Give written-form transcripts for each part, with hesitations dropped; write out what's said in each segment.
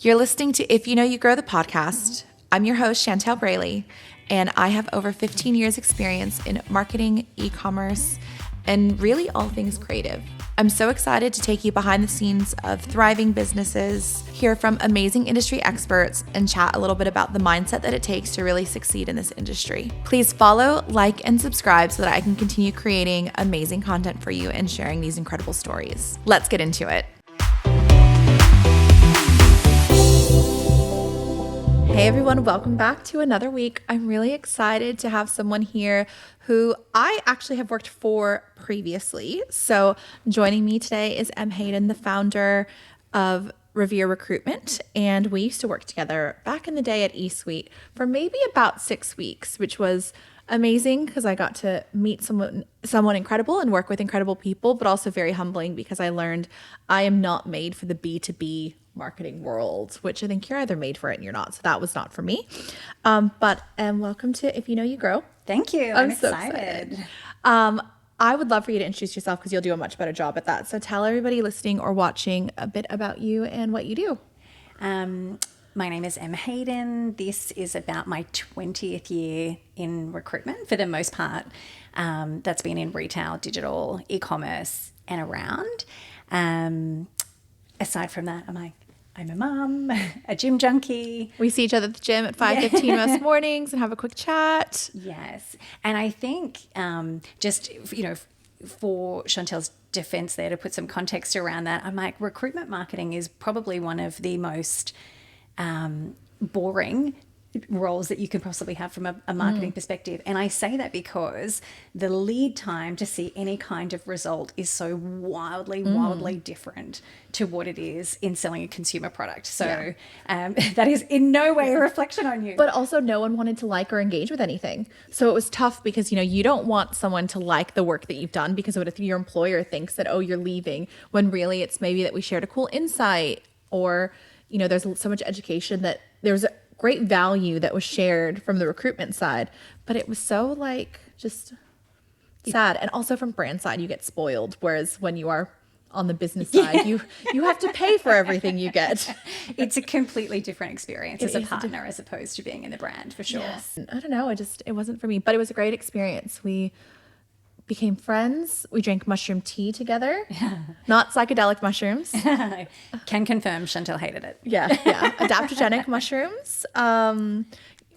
You're listening to If You Know You Grow the podcast. I'm your host, Chantel Braley, and I have over 15 years experience in marketing, e-commerce, and really all things creative. I'm so excited to take you behind the scenes of thriving businesses, hear from amazing industry experts, and chat a little bit about the mindset that it takes to really succeed in this industry. Please follow, like, and subscribe so that I can continue creating amazing content for you and sharing these incredible stories. Let's get into it. Hey everyone, welcome back to another week. I'm really excited to have someone here who I actually have worked for previously. So joining me today is Emily Haydon, the founder of Revere Recruitment. And we used to work together back in the day at eSuite for maybe about 6 weeks, which was amazing because I got to meet someone incredible and work with incredible people, but also very humbling because I learned I am not made for the B2B marketing world, which I think you're either made for it and you're not. So that was not for me. But welcome to If You Know You Grow. Thank you. I'm so excited. I would love for you to introduce yourself because you'll do a much better job at that. So tell everybody listening or watching a bit about you and what you do. My name is Emily Haydon. This is about my 20th year in recruitment for the most part. That's been in retail, digital, e-commerce and around. Aside from that, I'm a mum, a gym junkie. We see each other at the gym at 5:15 most mornings and have a quick chat. Yes. And I think for Chantel's defense there, to put some context around that, I'm like, recruitment marketing is probably one of the most boring roles that you can possibly have from a marketing perspective. And I say that because the lead time to see any kind of result is so wildly different to what it is in selling a consumer product. So that is in no way a reflection on you. But also no one wanted to like or engage with anything. So it was tough because, you don't want someone to like the work that you've done because what if your employer thinks that, oh, you're leaving, when really it's maybe that we shared a cool insight or, there's so much education that there's a great value that was shared from the recruitment side, but it was so just sad. And also from brand side, you get spoiled. Whereas when you are on the business side, you have to pay for everything you get. It's a completely different experience as a partner as opposed to being in the brand, for sure. Yes. I don't know. It wasn't for me, but it was a great experience. We became friends. We drank mushroom tea together, not psychedelic mushrooms. Can confirm Chantel hated it. Yeah. Adaptogenic mushrooms.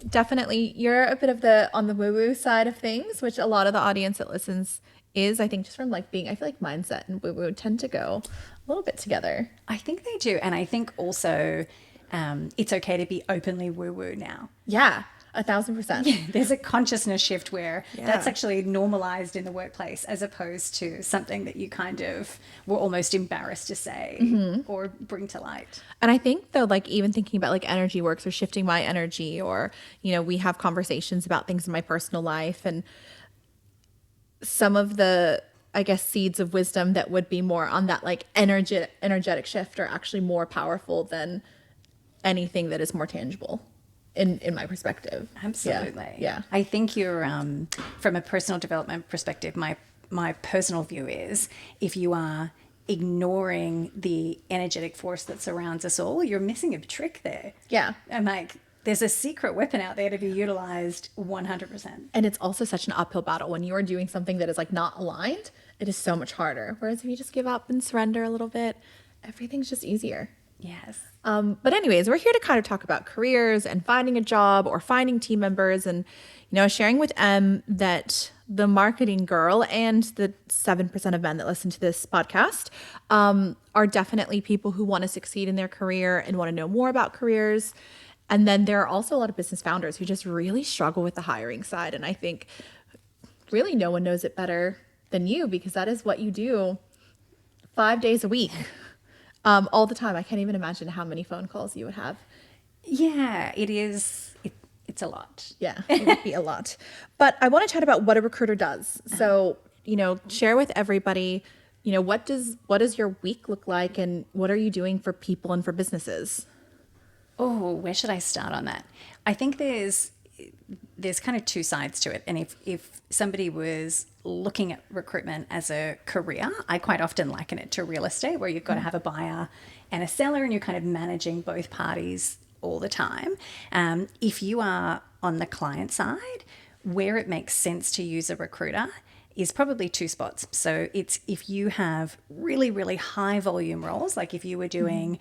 Definitely, you're a bit of on the woo-woo side of things, which a lot of the audience that listens is, I think, just from I feel like mindset and woo-woo tend to go a little bit together. I think they do. And I think also it's okay to be openly woo-woo now. Yeah. 1,000%. Yeah, there's a consciousness shift where that's actually normalized in the workplace as opposed to something that you kind of were almost embarrassed to say or bring to light. And I think though, even thinking about energy works or shifting my energy or, we have conversations about things in my personal life and some of the, I guess, seeds of wisdom that would be more on that energetic shift are actually more powerful than anything that is more tangible. In my perspective. Absolutely. Yeah. I think you're, from a personal development perspective, my personal view is if you are ignoring the energetic force that surrounds us all, you're missing a trick there. Yeah. I'm there's a secret weapon out there to be utilized 100%. And it's also such an uphill battle. When you are doing something that is not aligned, it is so much harder. Whereas if you just give up and surrender a little bit, everything's just easier. Yes. But anyways, we're here to kind of talk about careers and finding a job or finding team members and, sharing with Em that the marketing girl and the 7% of men that listen to this podcast are definitely people who want to succeed in their career and want to know more about careers. And then there are also a lot of business founders who just really struggle with the hiring side. And I think really no one knows it better than you because that is what you do 5 days a week. All the time. I can't even imagine how many phone calls you would have. Yeah, it is. It's a lot. Yeah, it would be a lot. But I want to chat about what a recruiter does. So, share with everybody, what does your week look like and what are you doing for people and for businesses? Oh, where should I start on that? I think there's there's kind of two sides to it. And if somebody was looking at recruitment as a career, I quite often liken it to real estate, where you've got to have a buyer and a seller, and you're kind of managing both parties all the time. If you are on the client side, where it makes sense to use a recruiter is probably two spots. So it's if you have really, really high volume roles, like if you were doing,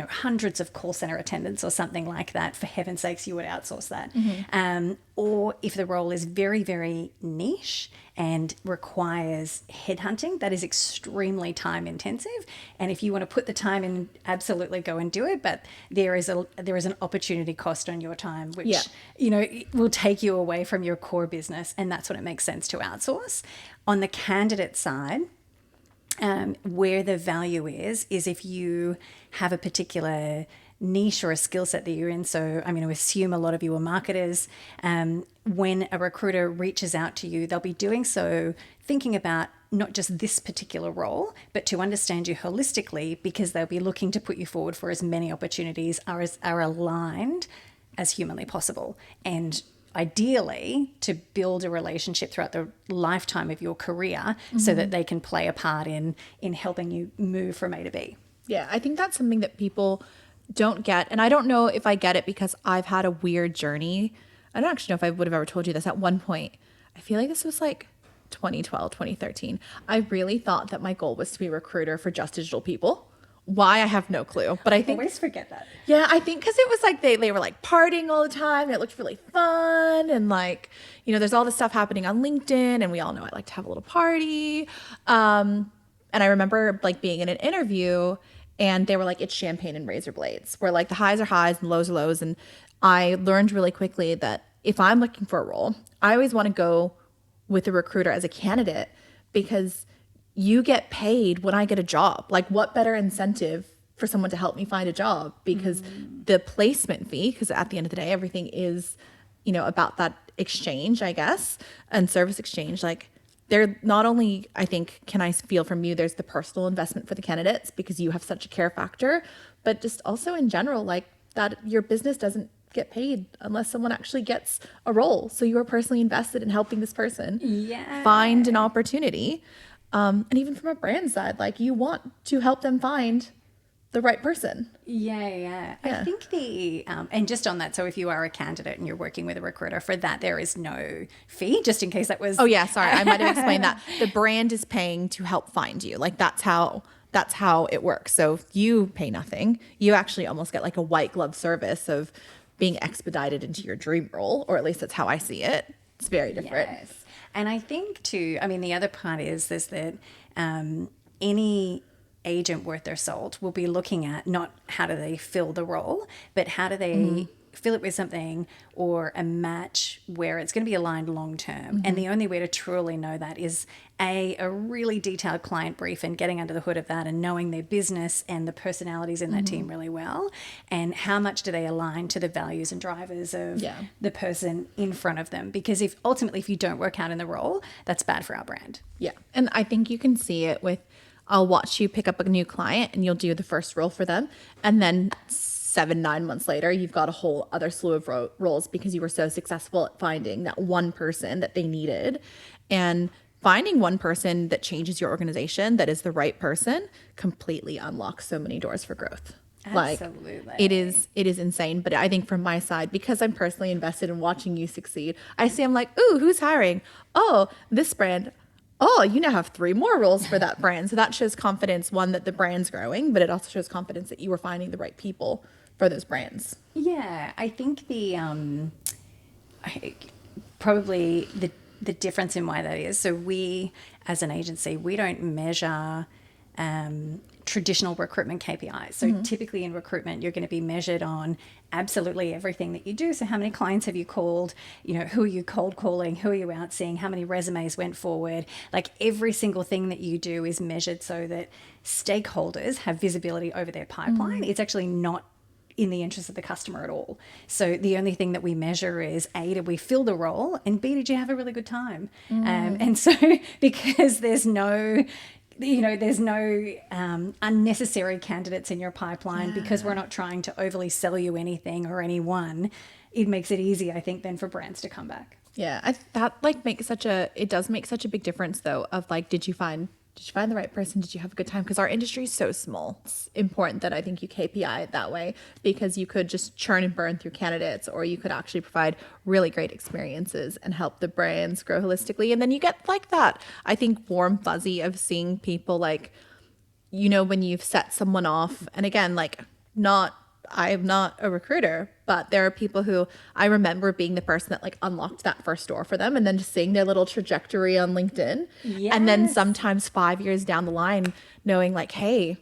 hundreds of call center attendants or something like that, for heaven's sakes, you would outsource that. Or if the role is very, very niche and requires headhunting, that is extremely time intensive. And if you want to put the time in, absolutely go and do it. But there is an opportunity cost on your time, which, it will take you away from your core business. And that's when it makes sense to outsource. On the candidate side, where the value is if you have a particular niche or a skill set that you're in. So I'm going to assume a lot of you are marketers. When a recruiter reaches out to you, they'll be doing so thinking about not just this particular role, but to understand you holistically, because they'll be looking to put you forward for as many opportunities are aligned as humanly possible. And ideally to build a relationship throughout the lifetime of your career so that they can play a part in helping you move from A to B. Yeah, I think that's something that people don't get. And I don't know if I get it because I've had a weird journey. I don't actually know if I would have ever told you this at one point. I feel like this was like 2012, 2013. I really thought that my goal was to be a recruiter for just digital people. Why, I have no clue. But I think, always forget that. Yeah, I think because it was like they were like partying all the time. And it looked really fun. And like, there's all this stuff happening on LinkedIn. And we all know I like to have a little party. And I remember like being in an interview and they were like, it's champagne and razor blades, where like the highs are highs and lows are lows. And I learned really quickly that if I'm looking for a role, I always want to go with a recruiter as a candidate, because you get paid when I get a job. Like, what better incentive for someone to help me find a job? Because the placement fee, because at the end of the day, everything is, about that exchange, I guess, and service exchange. Like, they're not only, I think, can I feel from you, there's the personal investment for the candidates because you have such a care factor, but just also in general, like that your business doesn't get paid unless someone actually gets a role. So you are personally invested in helping this person find an opportunity. And even from a brand side, like you want to help them find the right person. Yeah. I think and just on that, so if you are a candidate and you're working with a recruiter, for that there is no fee, just in case that was... Oh yeah, sorry, I might have explained that. The brand is paying to help find you. Like that's how it works. So if you pay nothing, you actually almost get like a white glove service of being expedited into your dream role, or at least that's how I see it. It's very different. Yes. And I think too, the other part is that any agent worth their salt will be looking at not how do they fill the role, but how do they fill it with something or a match where it's going to be aligned long term. And the only way to truly know that is a really detailed client brief and getting under the hood of that and knowing their business and the personalities in that team really well, and how much do they align to the values and drivers of the person in front of them. Because if you don't work out in the role, that's bad for our brand. Yeah. And I think you can see it with, I'll watch you pick up a new client and you'll do the first role for them. And then 7-9 months later, you've got a whole other slew of roles because you were so successful at finding that one person that they needed. And finding one person that changes your organization, that is the right person, completely unlocks so many doors for growth. Absolutely. Like it is insane. But I think from my side, because I'm personally invested in watching you succeed, I see, I'm like, ooh, who's hiring? Oh, this brand. Oh, you now have 3 more roles for that brand. So that shows confidence, one, that the brand's growing, but it also shows confidence that you were finding the right people for those brands. Yeah, I think probably the difference in why that is. So we, as an agency, we don't measure traditional recruitment KPIs. So typically in recruitment, you're going to be measured on absolutely everything that you do. So how many clients have you called? Who are you cold calling? Who are you out seeing? How many resumes went forward? Like every single thing that you do is measured so that stakeholders have visibility over their pipeline. It's actually not in the interest of the customer at all. So the only thing that we measure is A, did we fill the role? And B, did you have a really good time? And so because there's no there's no unnecessary candidates in your pipeline because we're not trying to overly sell you anything or anyone. It makes it easy, I think, then for brands to come back. Yeah, that like it does make such a big difference though of like, did you find the right person? Did you have a good time? Because our industry is so small. It's important that I think you KPI it that way, because you could just churn and burn through candidates, or you could actually provide really great experiences and help the brands grow holistically. And then you get like that, I think, warm fuzzy of seeing people like, when you've set someone off. And again, like, I'm not a recruiter, but there are people who I remember being the person that like unlocked that first door for them, and then just seeing their little trajectory on LinkedIn. Yes. And then sometimes 5 years down the line, knowing like, hey,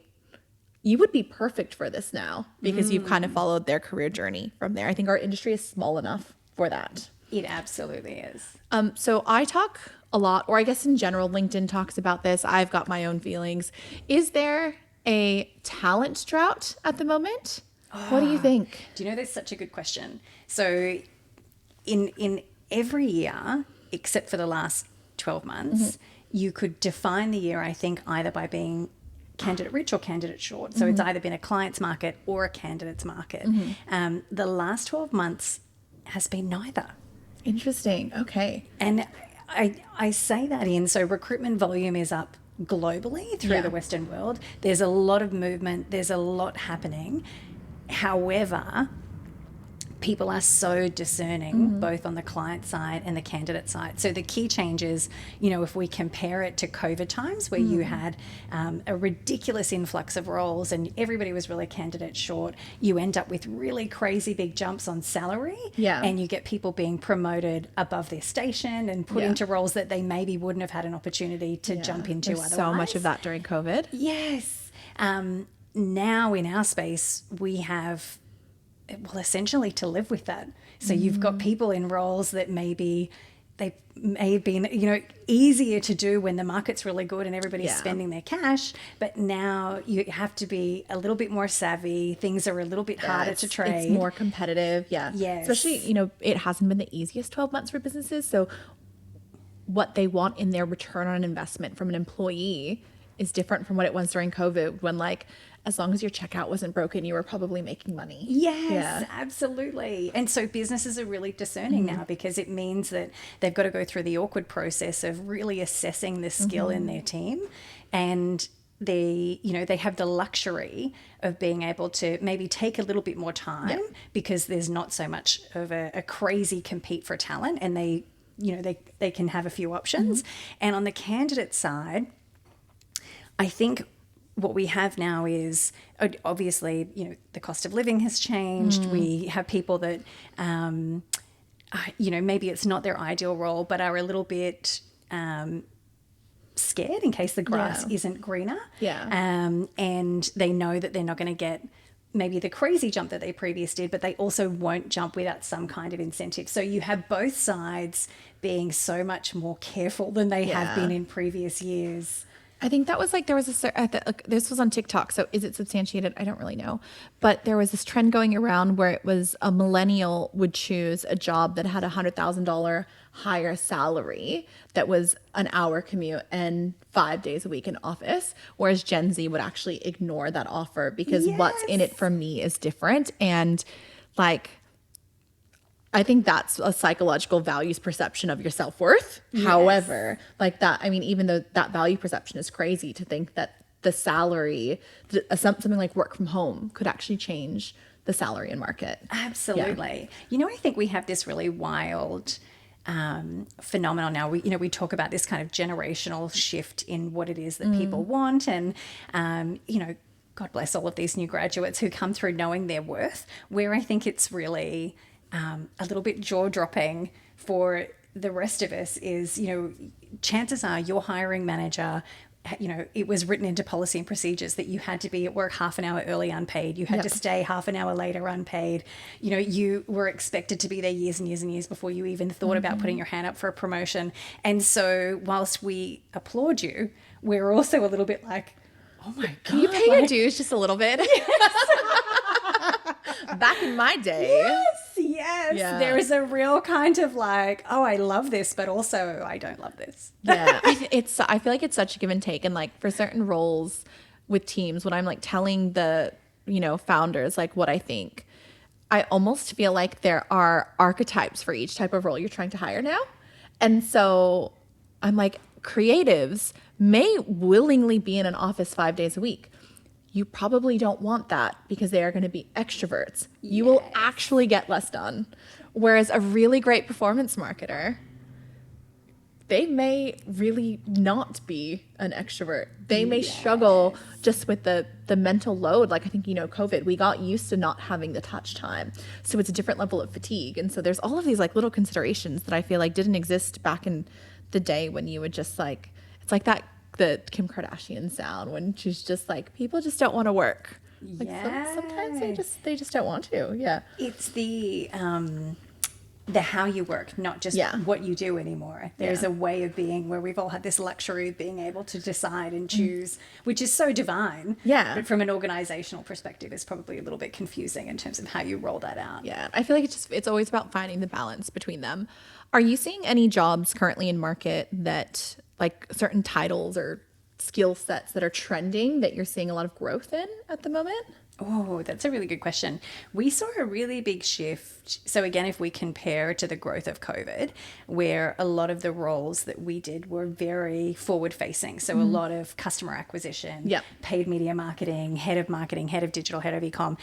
you would be perfect for this now, because you've kind of followed their career journey from there. I think our industry is small enough for that. It absolutely is. So I talk a lot, or I guess in general, LinkedIn talks about this. I've got my own feelings. Is there a talent drought at the moment? What do you think? Do you know, that's such a good question. So in every year, except for the last 12 months, you could define the year, I think, either by being candidate rich or candidate short. So it's either been a client's market or a candidate's market. The last 12 months has been neither. Interesting. Okay. And I say that so recruitment volume is up globally through the Western world. There's a lot of movement. There's a lot happening. However, people are so discerning both on the client side and the candidate side. So the key changes, if we compare it to COVID times where you had a ridiculous influx of roles and everybody was really candidate short, you end up with really crazy big jumps on salary. Yeah. And you get people being promoted above their station and put into roles that they maybe wouldn't have had an opportunity to jump into otherwise. So much of that during COVID. Yes. Now in our space, we have, essentially to live with that. So you've got people in roles that maybe they may have been, easier to do when the market's really good and everybody's spending their cash. But now you have to be a little bit more savvy. Things are a little bit harder to trade. It's more competitive. Yeah. Yes. Especially, it hasn't been the easiest 12 months for businesses. So what they want in their return on investment from an employee is different from what it was during COVID, when like, as long as your checkout wasn't broken, you were probably making money. Yes, absolutely. And so businesses are really discerning now, because it means that they've got to go through the awkward process of really assessing the skill in their team. And they have the luxury of being able to maybe take a little bit more time because there's not so much of a crazy compete for talent, and they can have a few options. And on the candidate side, I think what we have now is, obviously, the cost of living has changed. We have people that, maybe it's not their ideal role, but are a little bit scared in case the grass isn't greener. Yeah. And they know that they're not going to get maybe the crazy jump that they previously did, but they also won't jump without some kind of incentive. So you have both sides being so much more careful than they have been in previous years. I think that was like, there was this was on TikTok, so is it substantiated? I don't really know. But there was this trend going around where it was a millennial would choose a job that had $100,000 higher salary that was an hour commute and 5 days a week in office, whereas Gen Z would actually ignore that offer because what's in it for me is different. And like, I think that's a psychological values perception of your self-worth. Yes. However, like that, I mean, even though that value perception is crazy, to think that the salary, something like work from home could actually change the salary and market. Absolutely. Yeah. I think we have this really wild phenomenon now. We talk about this kind of generational shift in what it is that people want. And, God bless all of these new graduates who come through knowing their worth, where I think it's really a little bit jaw-dropping for the rest of us is, chances are your hiring manager, it was written into policy and procedures that you had to be at work half an hour early unpaid. You had to stay half an hour later unpaid. You were expected to be there years and years and years before you even thought about putting your hand up for a promotion. And so whilst we applaud you, we're also a little bit like, oh my God. Can you pay your dues just a little bit? Yes. Back in my day. Yes. Yes. Yeah. There is a real kind of like, oh, I love this, but also I don't love this. Yeah. I feel like it's such a give and take. And like for certain roles with teams, when I'm like telling the, founders like what I think, I almost feel like there are archetypes for each type of role you're trying to hire now. And so I'm like, creatives may willingly be in an office 5 days a week. You probably don't want that because they are going to be extroverts. You will actually get less done. Whereas a really great performance marketer, they may really not be an extrovert. They may struggle just with the mental load. Like I think, COVID, we got used to not having the touch time. So it's a different level of fatigue. And so there's all of these like little considerations that I feel like didn't exist back in the day when you would just like, it's like that, the Kim Kardashian sound when she's just like, people just don't want to work. Like sometimes they just don't want to. Yeah. It's the how you work, not just what you do anymore. There's a way of being where we've all had this luxury of being able to decide and choose, which is so divine. Yeah. But from an organizational perspective, it's probably a little bit confusing in terms of how you roll that out. Yeah. I feel like it's always about finding the balance between them. Are you seeing any jobs currently in market that like certain titles or skill sets that are trending that you're seeing a lot of growth in at the moment? Oh, that's a really good question. We saw a really big shift. So again, if we compare to the growth of COVID, where a lot of the roles that we did were very forward facing. So a lot of customer acquisition, paid media marketing, head of digital, head of e-com.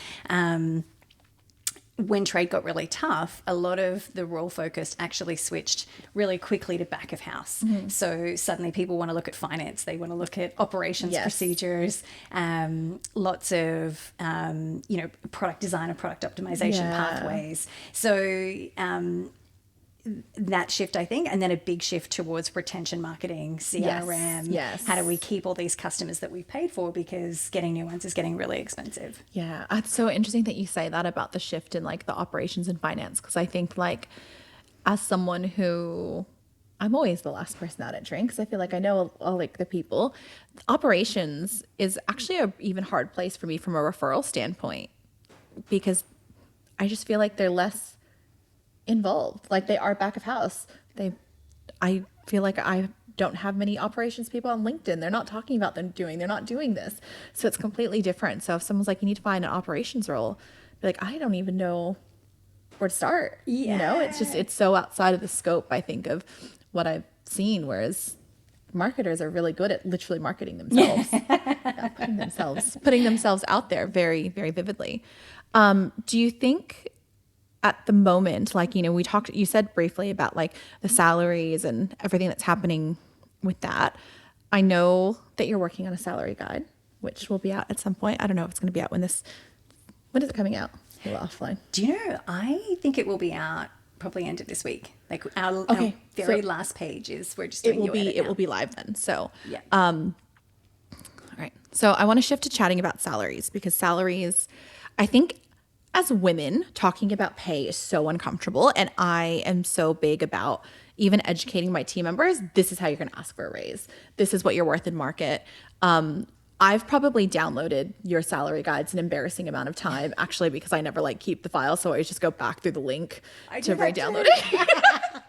When trade got really tough, a lot of the role focus actually switched really quickly to back of house. So suddenly people want to look at finance. They want to look at operations procedures, lots of, product design and product optimization pathways. So that shift, I think, and then a big shift towards retention marketing, CRM. Yes. How do we keep all these customers that we've paid for, because getting new ones is getting really expensive. Yeah, it's so interesting that you say that about the shift in like the operations and finance, because I think like as someone who I'm always the last person out at drinks, I feel like I know all like the people. Operations is actually a even hard place for me from a referral standpoint, because I just feel like they're less involved. Like they are back of house. I feel like I don't have many operations people on LinkedIn. They're not talking about they're not doing this. So it's completely different. So if someone's like, you need to find an operations role, be like, I don't even know where to start. It's so outside of the scope, I think, of what I've seen. Whereas marketers are really good at literally marketing themselves, putting themselves out there very, very vividly. Do you think at the moment, like, you said briefly about like the salaries and everything that's happening with that. I know that you're working on a salary guide, which will be out at some point. I don't know if it's going to be out when is it coming out? A little offline. Do you know, I think it will be out probably end of this week. Like our very last page is, we're just doing it will be live then. So, all right. So I want to shift to chatting about salaries, because salaries, I think, as women, talking about pay is so uncomfortable, and I am so big about even educating my team members. This is how you're going to ask for a raise. This is what you're worth in market. I've probably downloaded your salary guides an embarrassing amount of time, actually, because I never like keep the file, so I always just go back through the link to re-download it.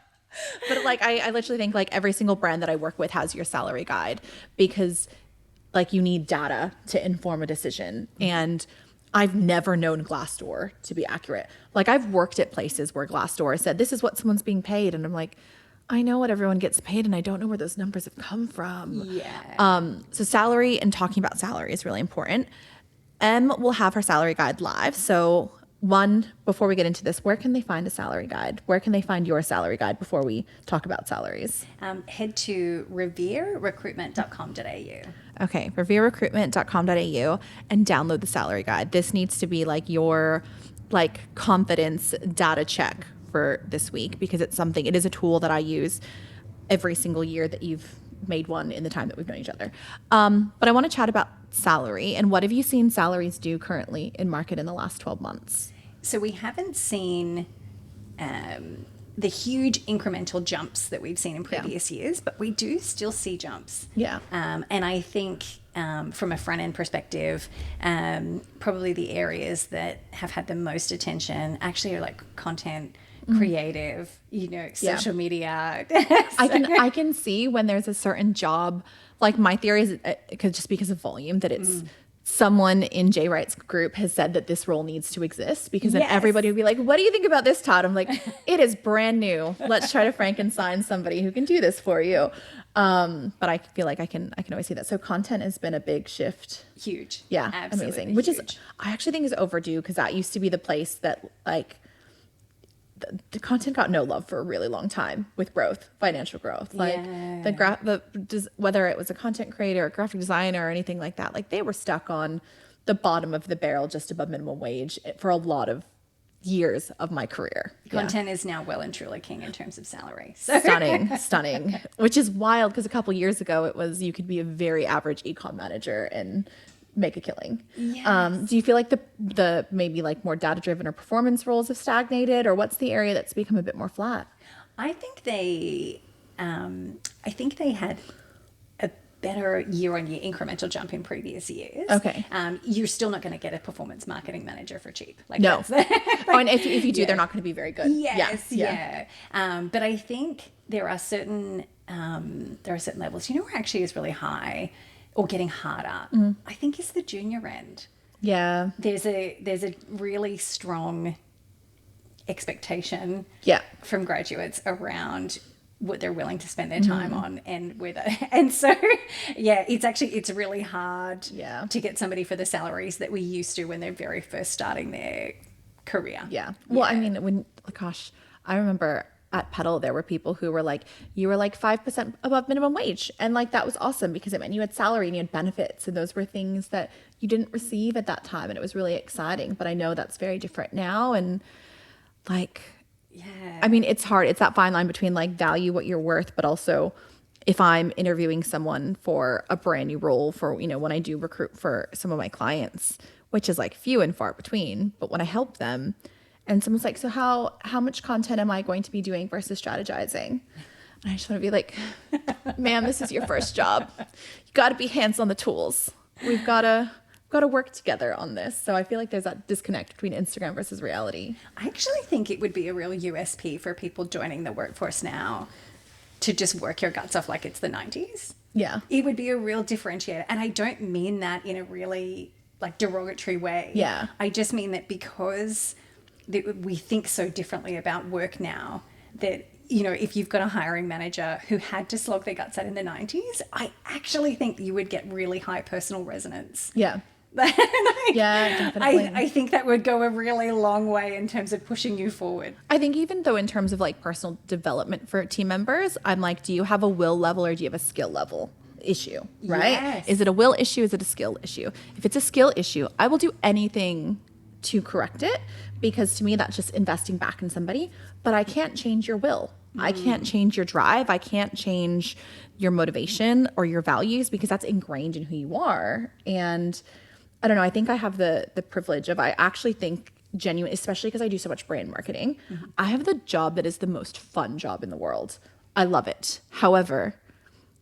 But like I literally think like every single brand that I work with has your salary guide, because like you need data to inform a decision. And I've never known Glassdoor to be accurate. Like I've worked at places where Glassdoor said, this is what someone's being paid. And I'm like, I know what everyone gets paid, and I don't know where those numbers have come from. So salary and talking about salary is really important. Em will have her salary guide live. So before we get into this, where can they find a salary guide? Where can they find your salary guide before we talk about salaries? Head to revererecruitment.com.au. Okay, revererecruitment.com.au and download the salary guide. This needs to be like your like confidence data check for this week, because it is a tool that I use every single year that you've made one in the time that we've known each other. But I want to chat about salary, and what have you seen salaries do currently in market in the last 12 months? So we haven't seen the huge incremental jumps that we've seen in previous years, but we do still see jumps. And I think from a front end perspective, probably the areas that have had the most attention actually are like content creative, social media. I can see when there's a certain job, like my theory is because of volume, that it's someone in Jay Wright's group has said that this role needs to exist, because then everybody would be like, what do you think about this, Todd? I'm like, it is brand new. Let's try to Frankenstein somebody who can do this for you. But I feel like I can always see that. So content has been a big shift. Huge. Yeah. Absolutely amazing. Which huge. is, I actually think is overdue, because that used to be the place that like the content got no love for a really long time with growth, financial growth. Like whether it was a content creator or graphic designer or anything like that, like they were stuck on the bottom of the barrel just above minimum wage for a lot of years of my career. Content is now well and truly king in terms of salary. So. Stunning, which is wild, because a couple years ago it was, you could be a very average e-com manager and make a killing. Yes. Do you feel like the maybe like more data driven or performance roles have stagnated, or what's the area that's become a bit more flat? I think they had a better year-on-year incremental jump in previous years. Okay. You're still not going to get a performance marketing manager for cheap. Like no. And if you do, they're not going to be very good. Yes. Yeah. But I think there are certain levels. Where actually is really high or getting harder, I think, is the junior end. Yeah. There's a really strong expectation from graduates around what they're willing to spend their time on and whether, and so it's really hard to get somebody for the salaries that we used to when they're very first starting their career. Well, I mean, I remember at Petal, there were people who were like, you were like 5% above minimum wage. And like, that was awesome, because it meant you had salary and you had benefits. And those were things that you didn't receive at that time. And it was really exciting. But I know that's very different now. And like, I mean, it's hard. It's that fine line between like value what you're worth, but also if I'm interviewing someone for a brand new role for, when I do recruit for some of my clients, which is like few and far between, but when I help them, and someone's like, so how much content am I going to be doing versus strategizing? And I just want to be like, ma'am, this is your first job. You got to be hands on the tools. We've got to work together on this. So I feel like there's that disconnect between Instagram versus reality. I actually think it would be a real USP for people joining the workforce now to just work your guts off like it's the 90s. Yeah. It would be a real differentiator. And I don't mean that in a really like derogatory way. Yeah. I just mean that because we think so differently about work now that, if you've got a hiring manager who had to slog their guts out in the 90s, I actually think you would get really high personal resonance. Yeah. Yeah, definitely. I think that would go a really long way in terms of pushing you forward. I think even though in terms of like personal development for team members, I'm like, do you have a will level or do you have a skill level issue, right? Yes. Is it a will issue? Is it a skill issue? If it's a skill issue, I will do anything to correct it, because to me that's just investing back in somebody. But I can't change your will. I can't change your drive. I can't change your motivation or your values, because that's ingrained in who you are. And I don't know, I think I have the privilege of, I actually think genuine, especially because I do so much brand marketing, I have the job that is the most fun job in the world. I love it. However,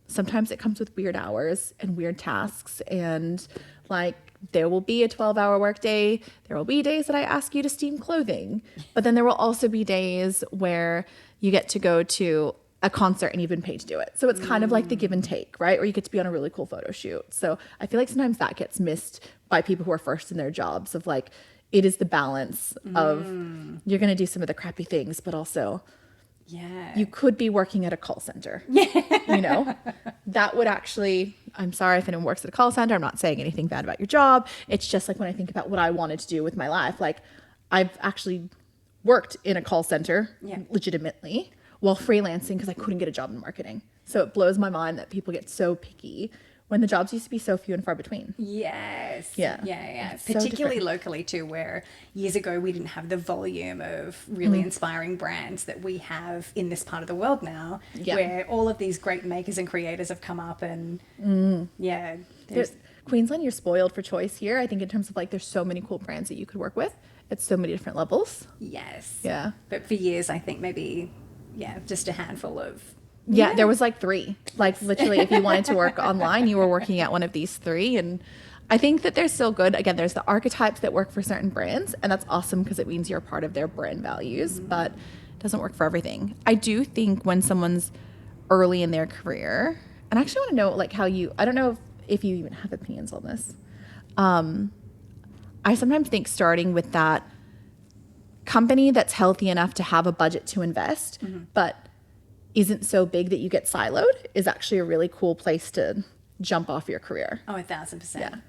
sometimes it comes with weird hours and weird tasks, and like there will be a 12-hour workday. There will be days that I ask you to steam clothing, but then there will also be days where you get to go to a concert and you've been paid to do it. So it's kind of like the give and take, right? Or you get to be on a really cool photo shoot. So I feel like sometimes that gets missed by people who are first in their jobs, of like, it is the balance of you're going to do some of the crappy things, but also you could be working at a call center. That would actually, I'm sorry if anyone works at a call center. I'm not saying anything bad about your job. It's just like when I think about what I wanted to do with my life, like I've actually worked in a call center legitimately while freelancing because I couldn't get a job in marketing. So it blows my mind that people get so picky when the jobs used to be so few and far between. Yes. Yeah. Particularly locally too, where years ago we didn't have the volume of really inspiring brands that we have in this part of the world now, where all of these great makers and creators have come up and Queensland, you're spoiled for choice here. I think in terms of like, there's so many cool brands that you could work with at so many different levels. Yes. Yeah. But for years, I think maybe, just a handful of. Yeah, there was like 3. Like literally, if you wanted to work online, you were working at one of these 3. And I think that they're still good. Again, there's the archetypes that work for certain brands, and that's awesome because it means you're a part of their brand values. But doesn't work for everything. I do think when someone's early in their career, and I actually want to know like how you, I don't know if you even have opinions on this. I sometimes think starting with that company that's healthy enough to have a budget to invest, but isn't so big that you get siloed is actually a really cool place to jump off your career. Oh, 1,000%.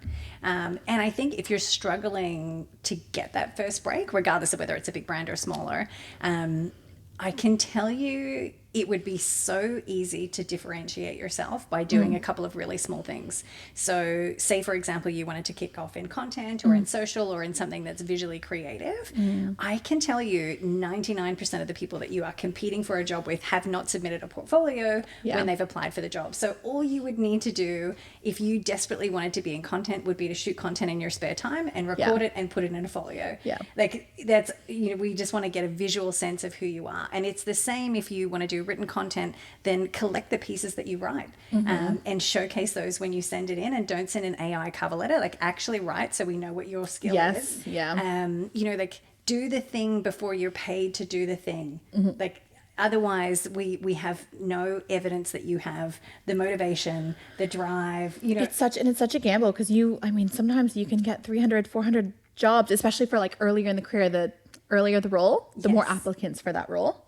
And I think if you're struggling to get that first break, regardless of whether it's a big brand or smaller, I can tell you it would be so easy to differentiate yourself by doing a couple of really small things. So say, for example, you wanted to kick off in content or in social or in something that's visually creative. I can tell you 99% of the people that you are competing for a job with have not submitted a portfolio when they've applied for the job. So all you would need to do if you desperately wanted to be in content would be to shoot content in your spare time and record it and put it in a folio. Like that's, we just want to get a visual sense of who you are. And it's the same if you want to do written content, then collect the pieces that you write and showcase those when you send it in, and don't send an AI cover letter, like actually write so we know what your skill is. Like do the thing before you're paid to do the thing. Like otherwise we have no evidence that you have the motivation, the drive, It's such a gamble because sometimes you can get 300, 400 jobs, especially for like earlier in the career. The earlier the role, the more applicants for that role.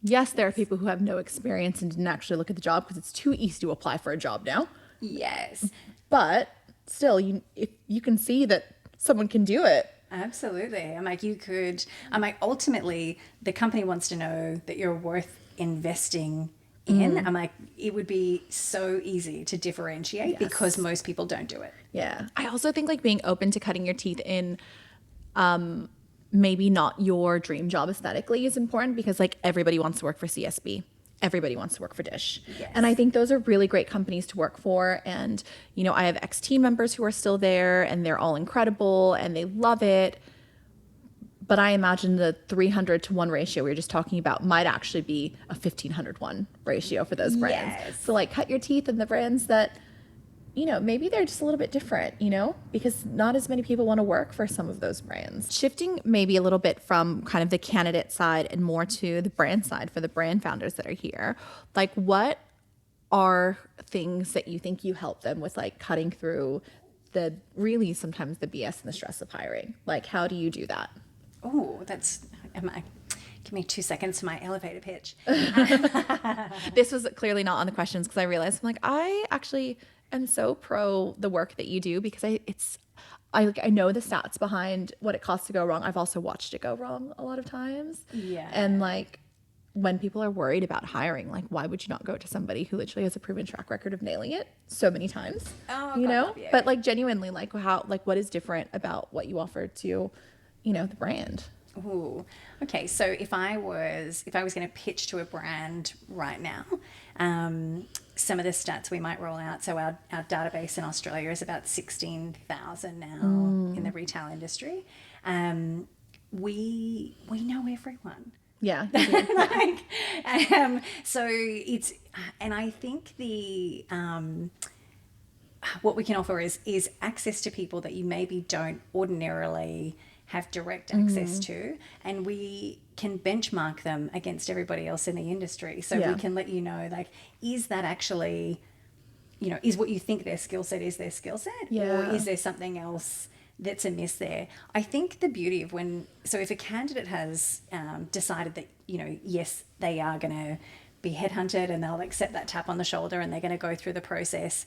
Yes, there are people who have no experience and didn't actually look at the job because it's too easy to apply for a job now. Yes. But still, if you can see that someone can do it. Absolutely. Ultimately, the company wants to know that you're worth investing in. It would be so easy to differentiate because most people don't do it. Yeah. I also think like being open to cutting your teeth in maybe not your dream job aesthetically is important, because like everybody wants to work for CSB. Everybody wants to work for Dish. And I think those are really great companies to work for. And, I have ex-team members who are still there and they're all incredible and they love it. But I imagine the 300 to 1 ratio we were just talking about might actually be a 1,500 1 ratio for those brands. So like cut your teeth in the brands that, maybe they're just a little bit different, because not as many people want to work for some of those brands. Shifting maybe a little bit from kind of the candidate side and more to the brand side for the brand founders that are here, like what are things that you think you help them with, like cutting through the really sometimes the BS and the stress of hiring? Like, how do you do that? Oh, give me 2 seconds to my elevator pitch. This was clearly not on the questions because I realized I actually am so pro the work that you do, because I know the stats behind what it costs to go wrong. I've also watched it go wrong a lot of times. And like when people are worried about hiring, like why would you not go to somebody who literally has a proven track record of nailing it so many times? But like genuinely, like what is different about what you offer to, the brand? Ooh, okay. So if I was going to pitch to a brand right now, some of the stats we might roll out. So our database in Australia is about 16,000 now in the retail industry. We know everyone. Yeah. So it's, and I think what we can offer is access to people that you maybe don't ordinarily have direct access to, and we can benchmark them against everybody else in the industry. So we can let you know, like, is that actually, is what you think their skill set is their skill set, or is there something else that's amiss there? I think the beauty of if a candidate has decided that, yes, they are going to be headhunted and they'll accept that tap on the shoulder and they're going to go through the process.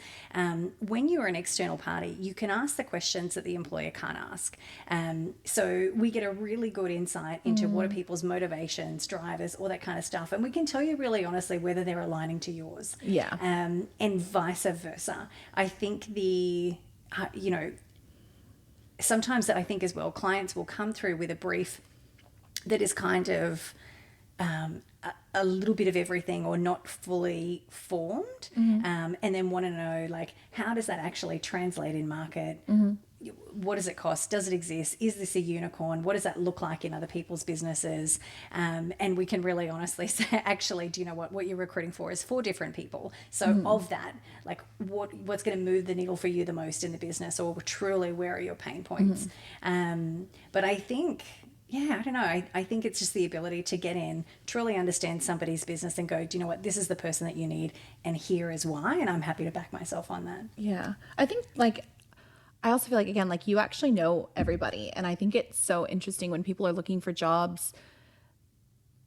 When you're an external party, you can ask the questions that the employer can't ask. So we get a really good insight into what are people's motivations, drivers, all that kind of stuff. And we can tell you really honestly whether they're aligning to yours. And vice versa. I think sometimes that I think as well, clients will come through with a brief that is kind of a little bit of everything or not fully formed, and then want to know, like, how does that actually translate in market? What does it cost? Does it exist? Is this a unicorn? What does that look like in other people's businesses? And we can really honestly say, actually, do you know what you're recruiting for is 4 different people. So of that, like what's going to move the needle for you the most in the business, or truly where are your pain points? But I think Yeah, I don't know. I think it's just the ability to get in, truly understand somebody's business and go, do you know what? This is the person that you need, and here is why. And I'm happy to back myself on that. Yeah. I think like I also feel like again like you actually know everybody, and I think it's so interesting when people are looking for jobs.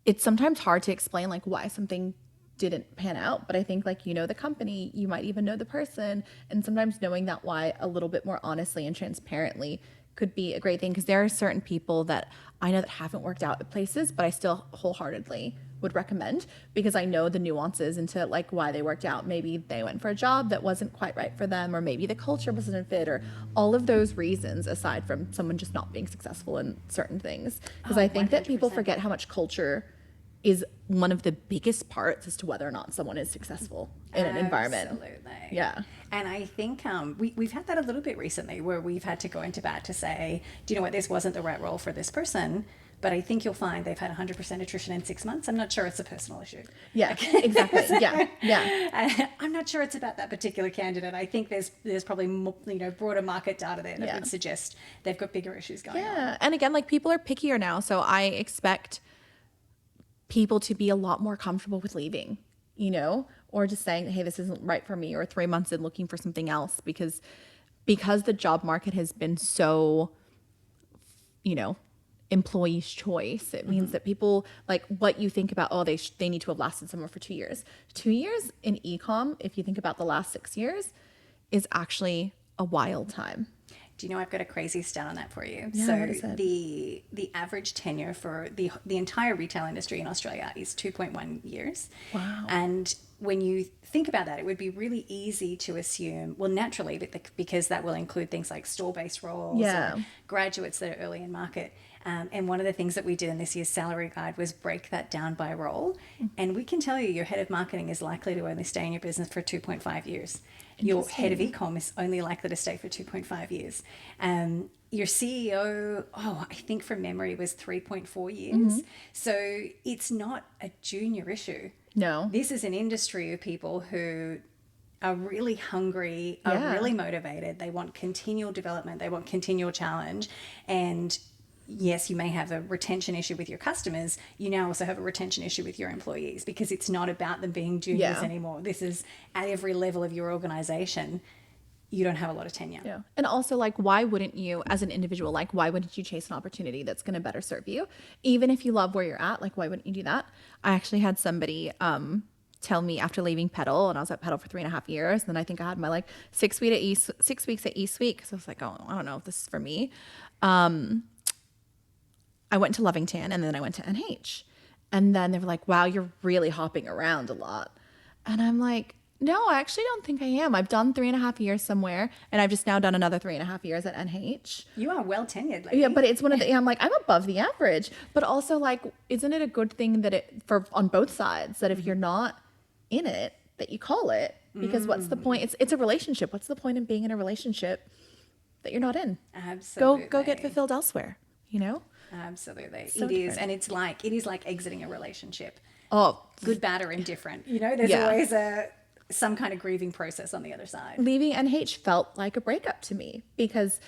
It's sometimes hard to explain like why something didn't pan out, but I think like you know the company, you might even know the person, and sometimes knowing that why a little bit more honestly and transparently could be a great thing, because there are certain people that I know that haven't worked out at places, but I still wholeheartedly would recommend because I know the nuances into like why they worked out. Maybe they went for a job that wasn't quite right for them, or maybe the culture wasn't a fit, or all of those reasons aside from someone just not being successful in certain things. Because Oh, I think that people 100%. forget how much culture is one of the biggest parts as to whether or not someone is successful in an environment. Absolutely. Yeah. And I think we've had that a little bit recently where we've had to go into bat to say, do you know what, this wasn't the right role for this person. But I think you'll find they've had 100% attrition in 6 months. I'm not sure it's a personal issue. Yeah, exactly. Yeah, yeah. I'm not sure it's about that particular candidate. I think there's probably more, broader market data there that would suggest they've got bigger issues going on. Yeah. And again, like people are pickier now. So I expect people to be a lot more comfortable with leaving, you know, or just saying, hey, this isn't right for me, or 3 months in looking for something else, because the job market has been so, you know, employee's choice. It means that people like what you think about, oh, they need to have lasted somewhere for 2 years. 2 years in e-com, if you think about the last 6 years, is actually a wild time. Do you know I've got a crazy stat on that for you? Yeah, So what is it? the average tenure for the entire retail industry in Australia is 2.1 years. Wow. And when you think about that, it would be really easy to assume, well, naturally, because that will include things like store-based roles Yeah. or graduates that are early in market. And one of the things that we did in this year's salary guide was break that down by role. And we can tell you your head of marketing is likely to only stay in your business for 2.5 years. Your head of e-com is only likely to stay for 2.5 years. Your CEO, I think from memory was 3.4 years. So it's not a junior issue. No. This is an industry of people who are really hungry, are Yeah. really motivated. They want continual development. They want continual challenge. And yes, you may have a retention issue with your customers. You now also have a retention issue with your employees because it's not about them being juniors Yeah. anymore. This is at every level of your organization. You don't have a lot of tenure. Yeah. And also, like, why wouldn't you, as an individual, like, why wouldn't you chase an opportunity that's going to better serve you? Even if you love where you're at, like, why wouldn't you do that? I actually had somebody tell me after leaving Petal, and I was at Petal for 3.5 years. And then I think I had my like 6 weeks at eSuite, because I was like, oh, I don't know if this is for me. I went to Lovington, and then I went to NH. And then they were like, wow, you're really hopping around a lot. And I'm like, no, I actually don't think I am. I've done 3.5 years somewhere, and I've just now done another 3.5 years at NH. You are well tenured, lady. Yeah, but it's one of the, I'm like, I'm above the average. But also, like, isn't it a good thing that on both sides, that if you're not in it, that you call it? Because what's the point? It's a relationship. What's the point in being in a relationship that you're not in? Absolutely. Go get fulfilled elsewhere, you know? Absolutely. So it is. different. And it is like exiting a relationship. Oh, Good, bad, or indifferent. You know, there's Yeah. always some kind of grieving process on the other side. leaving NH felt like a breakup to me because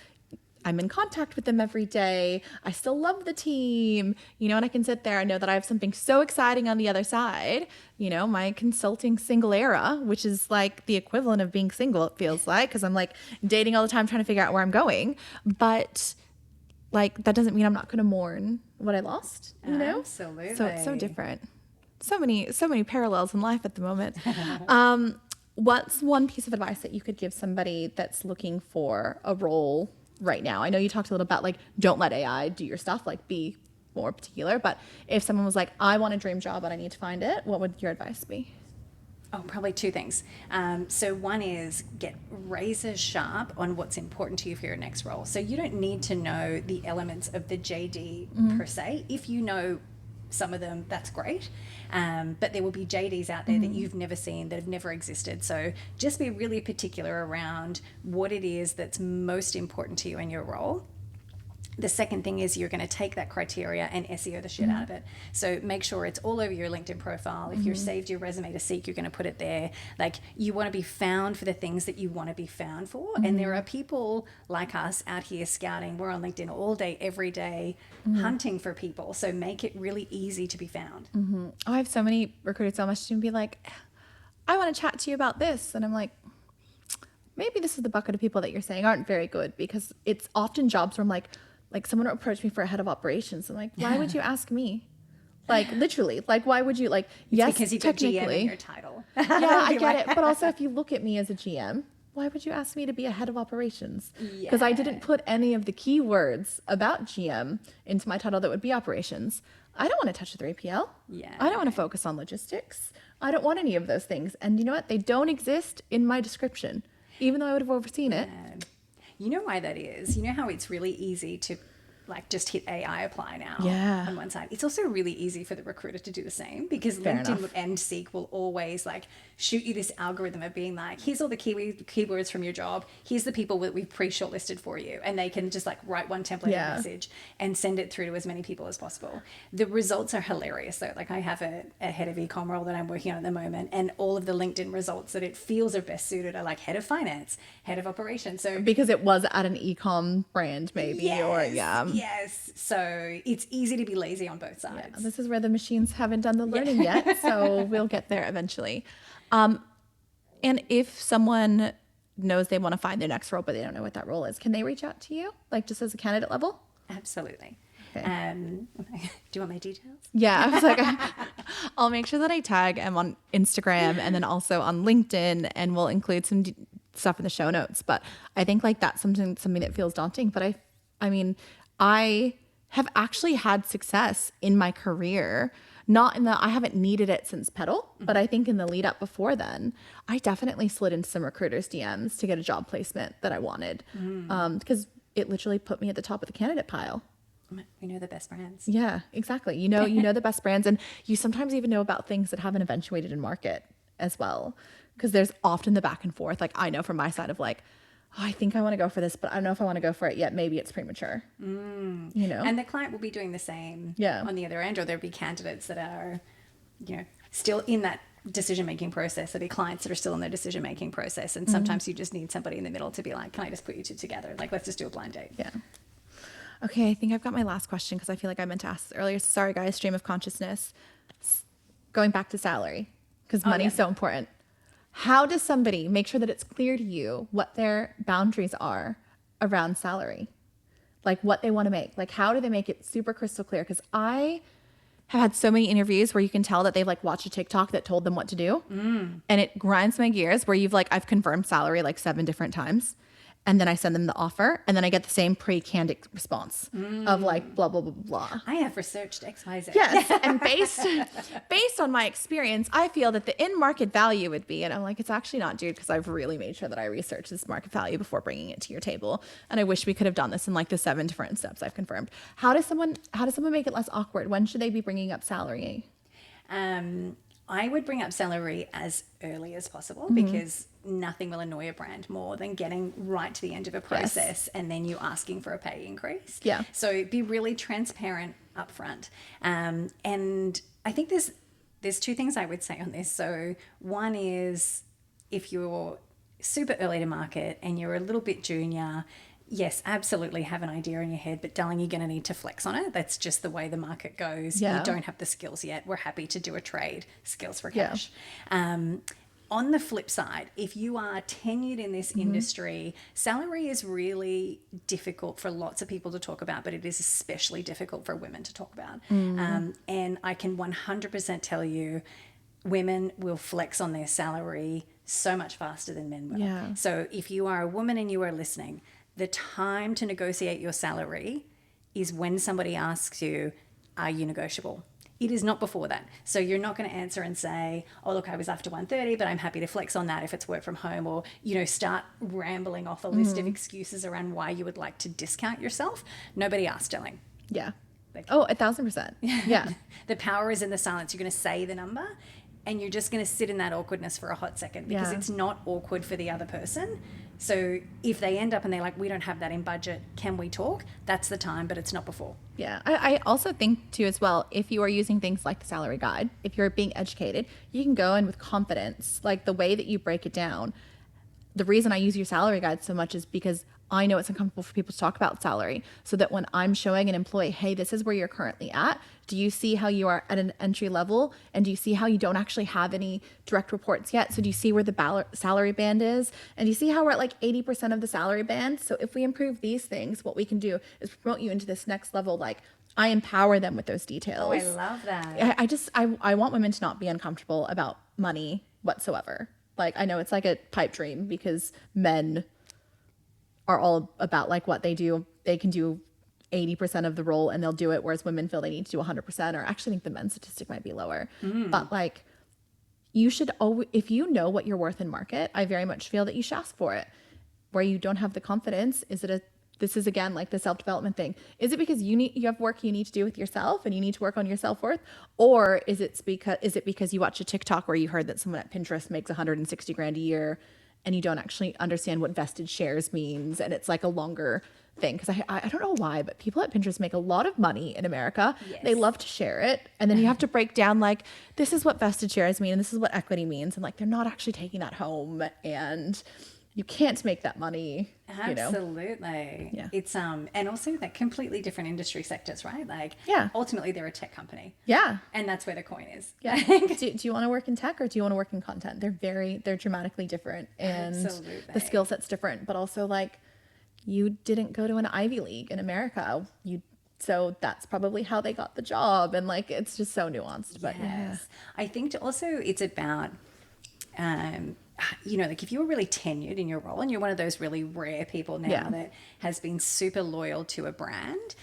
I'm in contact with them every day. I still love the team, you know, and I can sit there and know that I have something so exciting on the other side, you know, my consulting single era, which is like the equivalent of being single, it feels like, because I'm like dating all the time trying to figure out where I'm going. But like, that doesn't mean I'm not going to mourn what I lost, you know? Absolutely. So it's so different. So many parallels in life at the moment. What's one piece of advice that you could give somebody that's looking for a role right now? I know you talked a little about like, don't let AI do your stuff, like be more particular, but if someone was like, I want a dream job but I need to find it, what would your advice be? Oh, probably two things. So one is get razor sharp on what's important to you for your next role. So you don't need to know the elements of the JD per se. If you know some of them, that's great. But there will be JDs out there that you've never seen, that have never existed. So just be really particular around what it is that's most important to you in your role. The second thing is you're going to take that criteria and SEO the shit out of it. So make sure it's all over your LinkedIn profile. If you've saved your resume to Seek, you're going to put it there. Like, you want to be found for the things that you want to be found for. And there are people like us out here scouting. We're on LinkedIn all day, every day, hunting for people. So make it really easy to be found. Oh, I have so many recruiters so much to be like, I want to chat to you about this. And I'm like, maybe this is the bucket of people that you're saying aren't very good, because it's often jobs where I'm like someone will approach me for a head of operations. I'm like, why would you ask me? Like, literally, like, why would you, like, yes, Because you've got GM in your title. Yeah, I get it. But also, if you look at me as a GM, why would you ask me to be a head of operations? Because I didn't put any of the keywords about GM into my title that would be operations. I don't want to touch the 3PL. Yeah. I don't want to focus on logistics. I don't want any of those things. And you know what? They don't exist in my description, even though I would have overseen it. You know why that is? You know how it's really easy to like just hit AI apply now on one side. It's also really easy for the recruiter to do the same, because LinkedIn and Seek will always like shoot you this algorithm of being like, here's all the keywords from your job. Here's the people that we've pre-shortlisted for you. And they can just like write one template message and send it through to as many people as possible. The results are hilarious though. Like, I have a head of e-com role that I'm working on at the moment, and all of the LinkedIn results that it feels are best suited are like head of finance, head of operations. So because it was at an e-com brand maybe, Yes. So it's easy to be lazy on both sides. Yeah, this is where the machines haven't done the learning yet, so we'll get there eventually. And if someone knows they want to find their next role, but they don't know what that role is, can they reach out to you, like just as a candidate level? Absolutely. Okay. Do you want my details? Yeah, I was like, I'll make sure that I tag Em on Instagram and then also on LinkedIn, and we'll include some stuff in the show notes. But I think like that's something that feels daunting. But I mean, I have actually had success in my career. Not in the, I haven't needed it since Pedal, but I think in the lead up before then, I definitely slid into some recruiters' DMs to get a job placement that I wanted, because it literally put me at the top of the candidate pile. We know the best brands. Yeah, exactly. You know the best brands, and you sometimes even know about things that haven't eventuated in market as well, because there's often the back and forth. Like, I know from my side of like, oh, I think I want to go for this, but I don't know if I want to go for it yet. Maybe it's premature. You know, and the client will be doing the same on the other end, or there'll be candidates that are, still in that decision-making process. There'll be clients that are still in their decision-making process. And sometimes you just need somebody in the middle to be like, can I just put you two together? Like, let's just do a blind date. Yeah. Okay, I think I've got my last question, because I feel like I meant to ask this earlier. So sorry, guys, stream of consciousness. Going back to salary, because money is so important. How does somebody make sure that it's clear to you what their boundaries are around salary? Like, what they want to make? Like, how do they make it super crystal clear? Because I have had so many interviews where you can tell that they've like watched a TikTok that told them what to do. And it grinds my gears where I've confirmed salary like 7 different times. And then I send them the offer, and then I get the same pre-canned response of like, blah, blah, blah, blah. I have researched XYZ. Yes. And based on my experience, I feel that the in-market value would be, and I'm like, it's actually not, dude, because I've really made sure that I researched this market value before bringing it to your table. And I wish we could have done this in like the 7 different steps I've confirmed. How does someone make it less awkward? When should they be bringing up salary? I would bring up salary as early as possible, because nothing will annoy a brand more than getting right to the end of a process and then you asking for a pay increase. Yeah. So be really transparent upfront. And I think there's 2 things I would say on this. So one is, if you're super early to market and you're a little bit junior, yes, absolutely have an idea in your head, but darling, you're going to need to flex on it. That's just the way the market goes. Yeah. You don't have the skills yet. We're happy to do a trade, skills for cash. On the flip side, if you are tenured in this industry, salary is really difficult for lots of people to talk about, but it is especially difficult for women to talk about. And I can 100% tell you, women will flex on their salary so much faster than men will. Yeah. So if you are a woman and you are listening, the time to negotiate your salary is when somebody asks you, are you negotiable? It is not before that. So you're not going to answer and say, oh, look, I was after 130, but I'm happy to flex on that if it's work from home, or, start rambling off a list of excuses around why you would like to discount yourself. Nobody asked, darling. Yeah. 1,000%. Yeah. The power is in the silence. You're going to say the number. and you're just going to sit in that awkwardness for a hot second because it's not awkward for the other person. So if they end up and they're like, we don't have that in budget, can we talk? That's the time, but it's not before. Yeah. I also think too as well, if you are using things like the salary guide, if you're being educated, you can go in with confidence. Like the way that you break it down, the reason I use your salary guide so much is because I know it's uncomfortable for people to talk about salary, so that when I'm showing an employee, hey, this is where you're currently at. Do you see how you are at an entry level? And do you see how you don't actually have any direct reports yet? So do you see where the salary band is? And do you see how we're at like 80% of the salary band? So if we improve these things, what we can do is promote you into this next level. Like I empower them with those details. Oh, I love that. I want women to not be uncomfortable about money whatsoever. Like I know it's like a pipe dream because men are all about like what they do. They can do 80% of the role and they'll do it, whereas women feel they need to do 100%, or actually I think the men's statistic might be lower. But like you should always, if you know what you're worth in market, I very much feel that you should ask for it. Where you don't have the confidence, this is again like the self-development thing. Is it because you have work you need to do with yourself and you need to work on your self-worth? Or is it because you watch a TikTok where you heard that someone at Pinterest makes 160 grand a year and you don't actually understand what vested shares means, and it's like a longer thing? Because I don't know why, but people at Pinterest make a lot of money in America. Yes. They love to share it, and then you have to break down like, this is what vested shares mean and this is what equity means, and like they're not actually taking that home, and you can't make that money. Absolutely. Yeah. It's and also like completely different industry sectors, right? Like ultimately they're a tech company. Yeah. And that's where the coin is. Yeah. do you want to work in tech or do you want to work in content? They're dramatically different, and Absolutely. the skill set's different, but also like you didn't go to an Ivy League in America. So that's probably how they got the job, and like it's just so nuanced. But yes. I think also it's about like if you're really tenured in your role and you're one of those really rare people now that has been super loyal to a brand,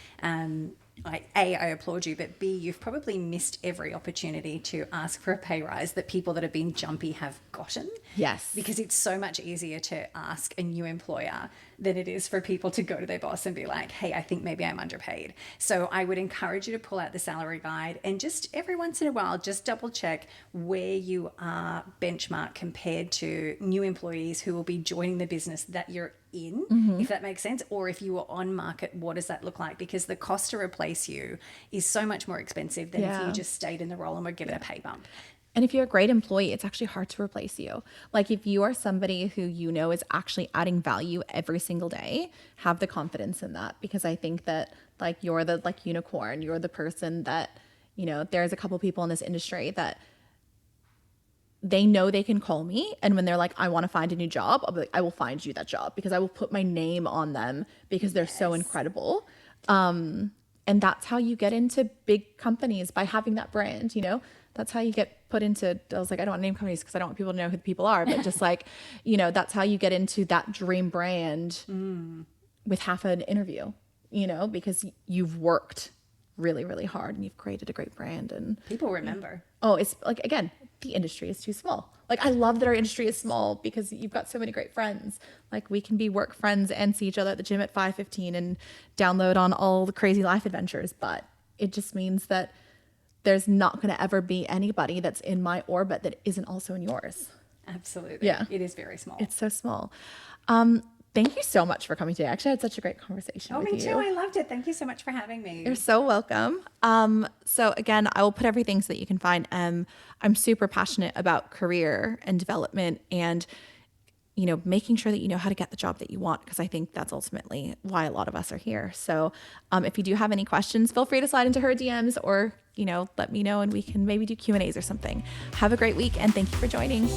I applaud you, but B, you've probably missed every opportunity to ask for a pay rise that people that have been jumpy have gotten. Yes. Because it's so much easier to ask a new employer than it is for people to go to their boss and be like, hey, I think maybe I'm underpaid. So I would encourage you to pull out the salary guide and just every once in a while, just double check where you are benchmarked compared to new employees who will be joining the business that you're in, if that makes sense, or if you are on market, what does that look like? Because the cost to replace you is so much more expensive than if you just stayed in the role and were given a pay bump. And if you're a great employee, it's actually hard to replace you. Like if you are somebody who you know is actually adding value every single day, have the confidence in that, because I think that like you're the like unicorn, you're the person that, there's a couple people in this industry that they know they can call me, and when they're like, I want to find a new job, I'll be like, I will find you that job, because I will put my name on them because they're so incredible. And that's how you get into big companies, by having that brand, that's how you get put into, I was like, I don't want to name companies because I don't want people to know who the people are, but just like, that's how you get into that dream brand with half an interview, because you've worked really, really hard and you've created a great brand, and people remember. Oh, it's like, again, the industry is too small. Like I love that our industry is small because you've got so many great friends. Like we can be work friends and see each other at the gym at 5:15 and download on all the crazy life adventures. But it just means that there's not going to ever be anybody that's in my orbit that isn't also in yours. Absolutely. Yeah. It is very small. It's so small. Thank you so much for coming today. I actually had such a great conversation with you. Me too. I loved it. Thank you so much for having me. You're so welcome. So again, I will put everything so that you can find Em. I'm super passionate about career and development and, making sure that you know how to get the job that you want, because I think that's ultimately why a lot of us are here. So if you do have any questions, feel free to slide into her DMs or, let me know and we can maybe do Q&As or something. Have a great week and thank you for joining.